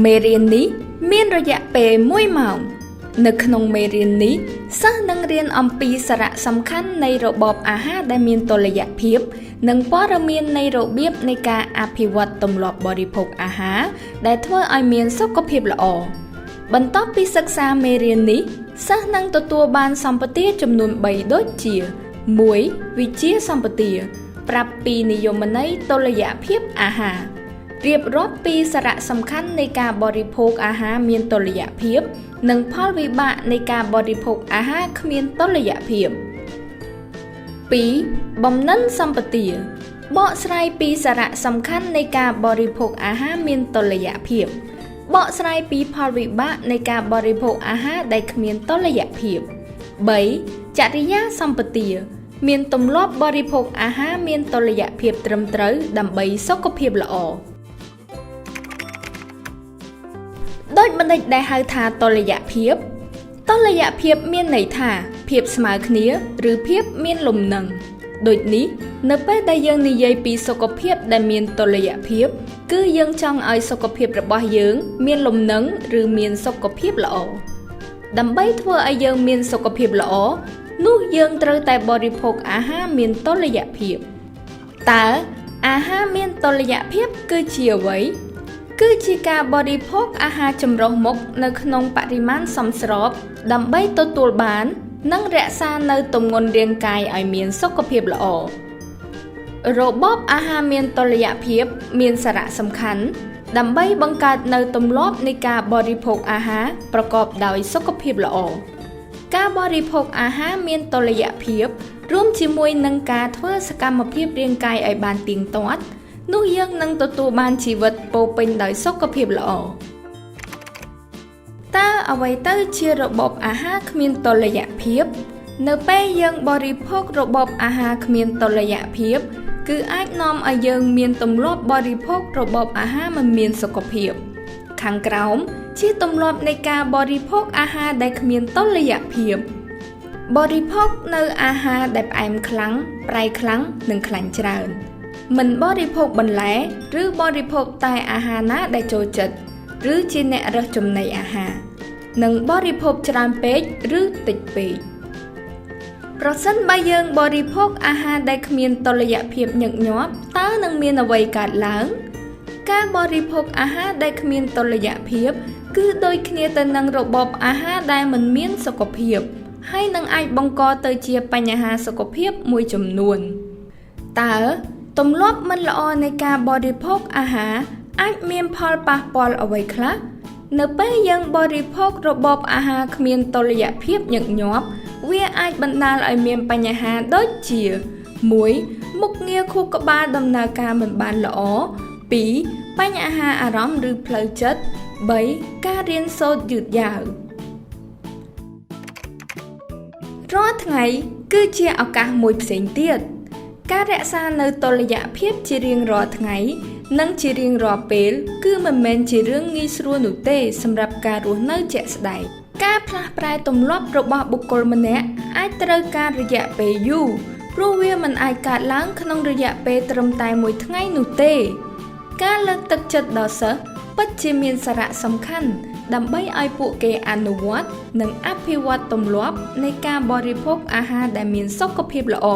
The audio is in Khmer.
មេរៀននេះមានរយៈពេល1 ម៉ោងនៅក្នុងមេរៀននេះសិស្សនឹងរៀនអំពីសារៈសំខាន់នៃរបបអាហារដែលមានតុល្យភាពនិងព័ត៌មាននៃរបៀបនៃការអភិវឌ្ឍទម្លាប់បរិភោគអាហារដែលធ្វើឲ្យមានសុខភាពល្អបន្ទាប់ពីសិក្សាមេរៀននេះសិស្សនឹងទទួលបានសម្បទាចំនួន3ដូចជា 1. វិជ្ជាសម្បទាប្រាប់ពីនិយមន័យតុល្យភាពអាហាររៀបរាប់ពីសារៈសំខាន់នៃការបរិភោគអាហារមានតុល្យភាពនិងផលវិបាកនៃការបរិភោគអាហារគ្មានតុល្យភាព 2. បំណិនសម្បទាបកស្រាយពីសារៈសំខាន់នៃការបរិភោគអាហារមានតុល្យភាពបកស្រាយពីផលវិបាកនៃការបរិភោគអាហារដែលគ្មានតុល្យភាព 3. ចរិយាសម្បទាមានទម្លាប់បរិភោគអាហារមានតុល្យភាពត្រឹមត្រូវដើម្បីសុខភាពល្អដូចបណ្ឌិតដែលហៅថាតុល្យភាពមានន័យថាភាពស្មើគ្នាឬភាពមានលំនឹងដូចនេះនៅពេលដែលយើងនិយាយពីសុខភាពដែលមានតុល្យភាពគឺយើងចង់ឲ្យសុខភាពរបស់យើងមានលំនឹងឬមានសុខភាពល្អដើម្បីធ្វើឲ្យយើងមានសុខភាពល្អនោះយើងត្រូវតែបរិភោគអាហារមានតុល្យភាពតើអាហារមានតុល្យភាពគឺជាអ្វីគឺជាការបរិភោគអាហារចម្រុះមុខនៅក្នុងបរិមាណសមស្របដើម្បីទទួលបាននិងរក្សានូវទម្ងន់រាងកាយឲ្យមានសុខភាពល្អរបបអាហារមានតុល្យភាពមានសារៈសំខាន់ដើម្បីបង្កើតនូវទម្លាប់នៃការបរិភោគអាហារប្រកបដោយសុខភាពល្អការបរិភោគអាហារមានតុល្យភាពរួមជាមួយនឹងការធ្វើសកម្មភាពរាងកាយឲ្យបានទៀងទាត់នោះយើងនឹងទទួលបានជីវិតពោរពេញដោយសុខភាពល្អតើអ្វីទៅជារបបអាហារគ្មានតុល្យភាពនៅពេលយើងបរិភោគរបបអាហារគ្មានតុល្យភាពគឺអាចនាំឲ្យយើងមានទម្លាប់បរិភោគរបបអាហារមិនមានសុខភាពខាងក្រោមជាទម្លាប់នៃការបរិភោគអាហារដែលគ្មានតុល្យភាពបរិភោគនៅអាហារដែលផ្អែមខ្លាំងប្រៃខ្លាំងនិងខ្លាញ់ច្រើនមិនបរិភោគបន្លែឬបរិភោគតែអាហារណាដែលចូលចិត្តឬជាអ្នករើសចំណីអាហារនិងបរិភោគច្រើនពេកឬតិចពេកប្រសិនបើយើងបរិភោគអាហារដែលគ្មានតុល្យភាពញឹកញាប់តើនឹងមានអ្វីកើតឡើងការបរិភោគអាហារដែលគ្មានតុល្យភាពគឺដូចគ្នាទៅនឹងរបបអាហារដែលមិនមានសុខភាពហើយនឹងអាចបង្កទៅជាបញ្ហាសុខភាពមួយចំនួនតើទម្លាប់មិនល្អនៃការបរិភោគអាហារអាចមានផលប៉ះពាល់អ្វីខ្លះនៅពេលយើងបរិភោគរបបអាហារគ្មានតុល្យភាពញឹកញាប់វាអាចបណ្ដាលឲ្យមានបញ្ហាដូចជា 1. មុខងារខួរក្បាលដំណើរការមិនបានល្អ 2. បញ្ហាអារម្មណ៍ឬផ្លូវចិត្ត 3. ការរៀនសូត្រយឺតយ៉ាវរាល់ថ្ងៃគឺជាឱកាសមួយផ្សេងទៀតការរក្សានៅតុល្យភាពជារៀងរាល់ថ្ងៃនិងជារៀងរាល់ពេលគឺមិនមែនជារឿងងាយស្រួលនោះទេសម្រាប់ការរស់នៅជាក់ស្ដែងការផ្លាស់ប្រែទម្លាប់របស់បុគ្គលម្នាក់អាចត្រូវការរយៈពេលយូរព្រោះវាមិនអាចកើតឡើងក្នុងរយៈពេលត្រឹមតែមួយថ្ងៃនោះទេការលើកទឹកចិត្តដល់សិស្សពិតជាមានសារៈសំខាន់ដើម្បីឲ្យពួកគេអនុវត្តនិងអភិវឌ្ឍទម្លាប់នៃការបរិភោគអាហារដែលមានសុខភាពល្អ